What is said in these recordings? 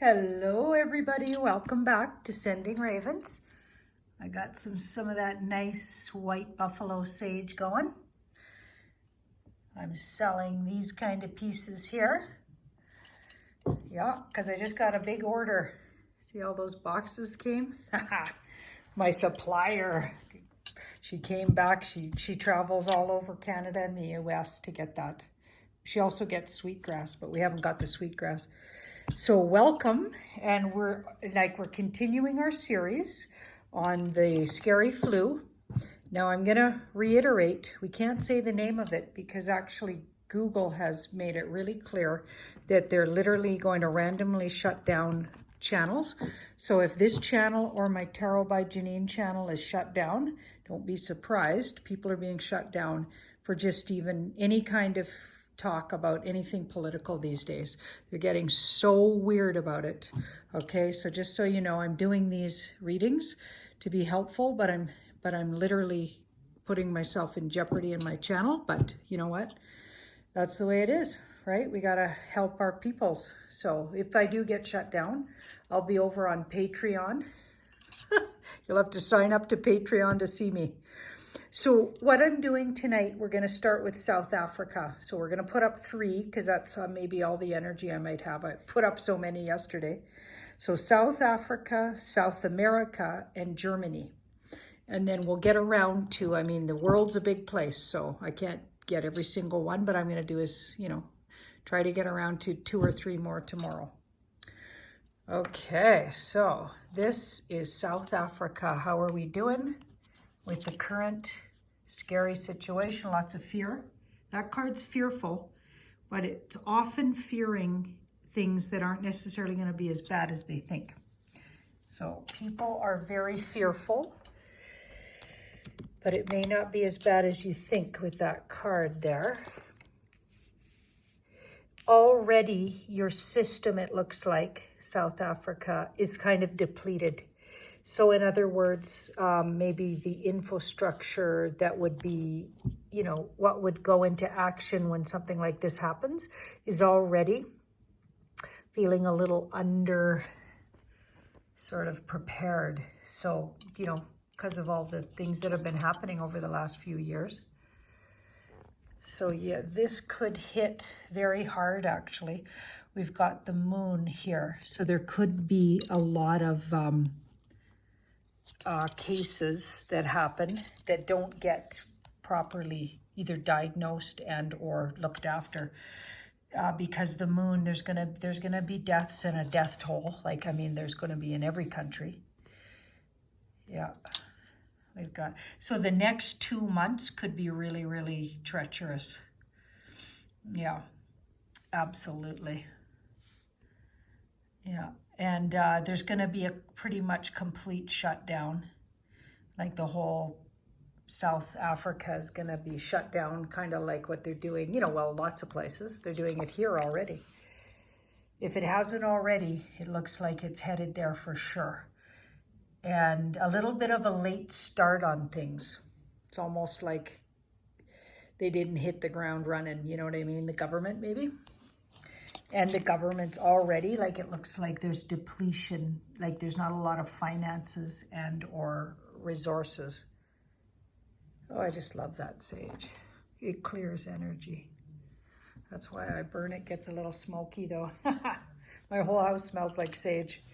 Hello everybody, welcome back to Sending Ravens. I got some of that nice white buffalo sage going. I'm selling these kind of pieces here. Yeah, because I just got a big order. See all those boxes came? My supplier, she came back. She travels all over Canada and the US to get that. She also gets sweetgrass, but we haven't got the sweetgrass. So welcome, and we're continuing our series on the scary flu. Now I'm going to reiterate, we can't say the name of it because actually Google has made it really clear that they're literally going to randomly shut down channels. So if this channel or my Tarot by Janine channel is shut down, don't be surprised. People are being shut down for just even any kind of talk about anything political these days. They're getting so weird about it. Okay, so just so you know, I'm doing these readings to be helpful, but I'm literally putting myself in jeopardy in my channel. But you know what? That's the way it is, right? We gotta help our peoples. So if I do get shut down, I'll be over on Patreon. You'll have to sign up to Patreon to see me. So what I'm doing tonight, we're going to start with South Africa. So we're going to put up 3 because that's maybe all the energy I might have. I put up so many yesterday. So South Africa, South America, and Germany. And then we'll get around to, I mean, the world's a big place, so I can't get every single one, but I'm going to do is, try to get around to 2 or 3 more tomorrow. Okay, so this is South Africa. How are we doing with the current scary situation? Lots of fear. That card's fearful, but it's often fearing things that aren't necessarily going to be as bad as they think. So people are very fearful, but it may not be as bad as you think with that card there. Already your system, it looks like, South Africa, is kind of depleted. So in other words, maybe the infrastructure that would be, what would go into action when something like this happens is already feeling a little under sort of prepared. So, because of all the things that have been happening over the last few years. So yeah, this could hit very hard actually. We've got the moon here. So there could be a lot of cases that happen that don't get properly either diagnosed and or looked after because the moon, there's gonna be deaths and a death toll. There's gonna be in every country. Yeah, we've got, so the next 2 months could be really, really treacherous. Yeah, absolutely. Yeah. And there's going to be a pretty much complete shutdown. Like the whole South Africa is going to be shut down, kind of like what they're doing, lots of places. They're doing it here already. If it hasn't already, it looks like it's headed there for sure. And a little bit of a late start on things. It's almost like they didn't hit the ground running, you know what I mean? The government maybe. And the government's already, it looks like there's depletion, like there's not a lot of finances and or resources. Oh, I just love that sage. It clears energy. That's why I burn it. Gets a little smoky though. My whole house smells like sage.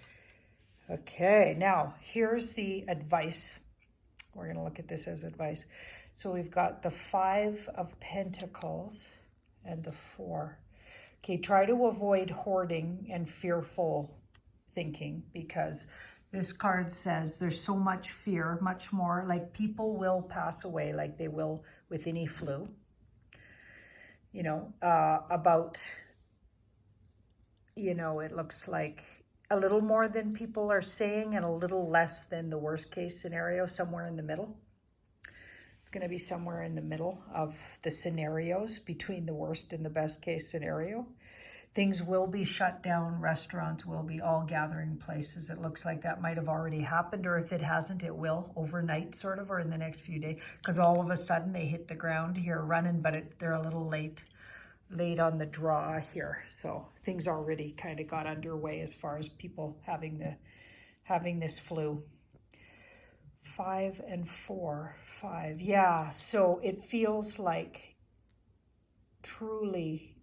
Okay, now here's the advice. We're going to look at this as advice. So we've got the 5 of Pentacles and the 4. Okay, try to avoid hoarding and fearful thinking because this card says there's so much fear, much more, like people will pass away like they will with any flu. It looks like a little more than people are saying and a little less than the worst case scenario, somewhere in the middle. It's going to be somewhere in the middle of the scenarios between the worst and the best case scenario. Things will be shut down. Restaurants will be all gathering places. It looks like that might have already happened, or if it hasn't, it will overnight sort of, or in the next few days, because all of a sudden they hit the ground here running, but they're a little late. late on the draw here. So things already kind of got underway as far as people having this flu. 5 and 4, 5. Yeah, so it feels like truly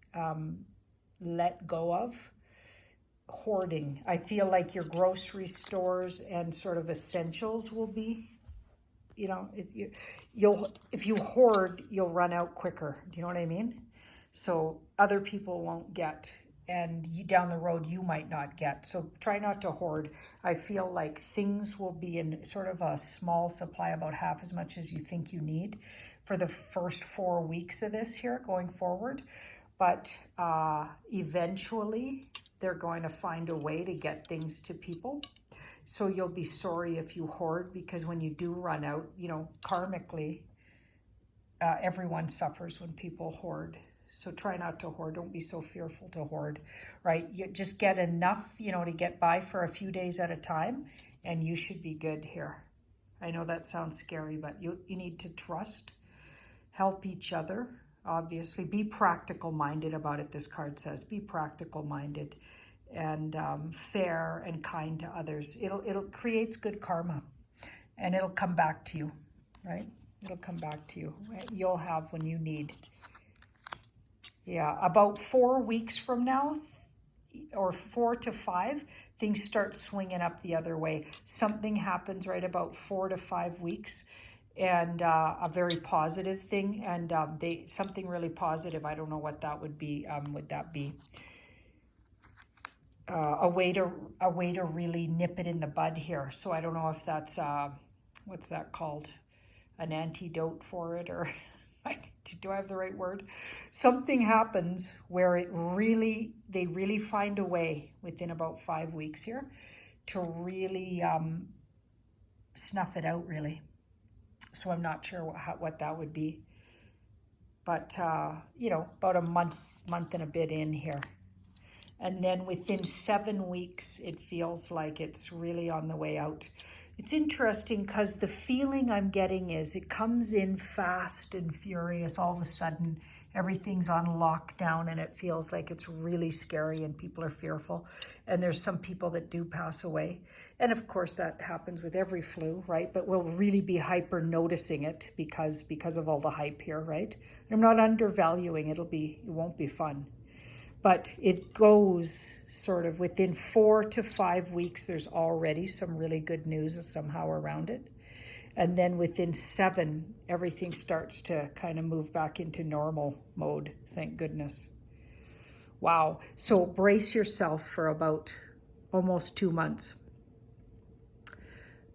let go of hoarding. I feel like your grocery stores and sort of essentials will be, you know, if you hoard, you'll run out quicker. Do you know what I mean? So other people won't get, and down the road you might not get. So try not to hoard. I feel like things will be in sort of a small supply, about half as much as you think you need for the first 4 weeks of this here going forward. But eventually they're going to find a way to get things to people. So you'll be sorry if you hoard, because when you do run out, you know, karmically, everyone suffers when people hoard. So try not to hoard. Don't be so fearful to hoard, right? You just get enough, you know, to get by for a few days at a time, and you should be good here. I know that sounds scary, but you need to trust, help each other, obviously. Be practical minded about it, this card says. Be practical minded and fair and kind to others. It'll creates good karma, and it'll come back to you, right? It'll come back to you. You'll have when you need. Yeah, about 4 weeks from now, or 4 to 5, things start swinging up the other way. Something happens right about 4 to 5 weeks, and a very positive thing, and something really positive. I don't know what that would be. Would that be a way to really nip it in the bud here? So I don't know if that's what's that called? An antidote for it, or do I have the right word? Something happens where they really find a way within about 5 weeks here to really snuff it out, really. So I'm not sure what that would be. But, you know, about a month and a bit in here. And then within 7 weeks, it feels like it's really on the way out. It's interesting because the feeling I'm getting is it comes in fast and furious. All of a sudden, everything's on lockdown, and it feels like it's really scary and people are fearful. And there's some people that do pass away. And of course, that happens with every flu, right? But we'll really be hyper noticing it because of all the hype here, right? I'm not undervaluing it. It won't be fun. But it goes sort of within 4 to 5 weeks, there's already some really good news somehow around it. And then within 7, everything starts to kind of move back into normal mode, thank goodness. Wow. So brace yourself for about almost 2 months.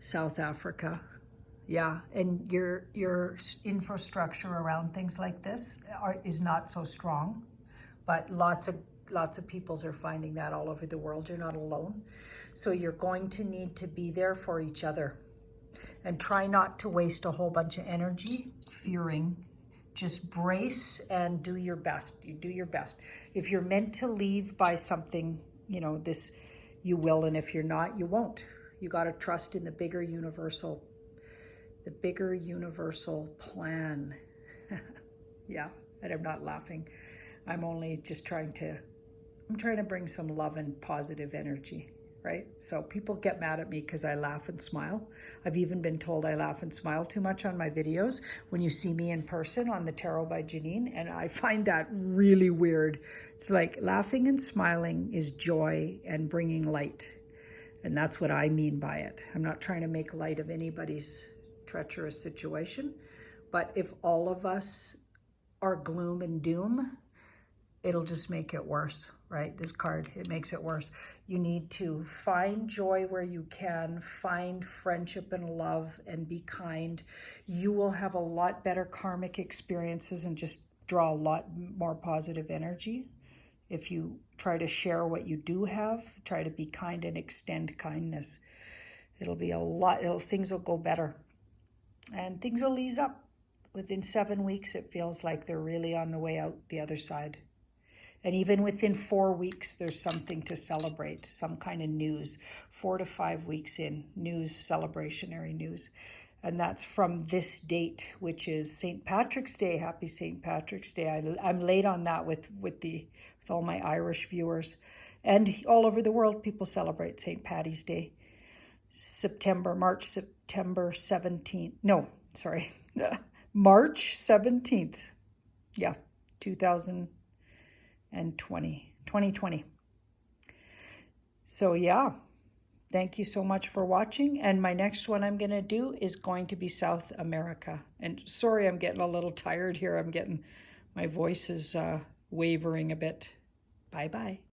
South Africa. Yeah, and your infrastructure around things like this is not so strong. But lots of peoples are finding that all over the world. You're not alone. So you're going to need to be there for each other. And try not to waste a whole bunch of energy fearing. Just brace and do your best. You do your best. If you're meant to leave by something, you know, this, you will. And if you're not, you won't. You got to trust in the bigger universal plan. Yeah, and I'm not laughing. I'm only just trying to bring some love and positive energy, right? So people get mad at me because I laugh and smile. I've even been told I laugh and smile too much on my videos when you see me in person on the Tarot by Janine, and I find that really weird. It's like laughing and smiling is joy and bringing light, and that's what I mean by it. I'm not trying to make light of anybody's treacherous situation, but if all of us are gloom and doom, it'll just make it worse, right? This card, it makes it worse. You need to find joy where you can, find friendship and love, and be kind. You will have a lot better karmic experiences and just draw a lot more positive energy. If you try to share what you do have, try to be kind and extend kindness. It'll be things will go better. And things will ease up. Within 7 weeks, it feels like they're really on the way out the other side. And even within 4 weeks, there's something to celebrate, some kind of news. 4 to 5 weeks in, news, celebrationary news. And that's from this date, which is St. Patrick's Day. Happy St. Patrick's Day. I'm late on that with all my Irish viewers. And all over the world, people celebrate St. Paddy's Day. March 17th. No, sorry. March 17th. Yeah, 2020. So yeah. Thank you so much for watching. And my next one I'm going to do is going to be South America. And sorry, I'm getting a little tired here. My voice is wavering a bit. Bye-bye.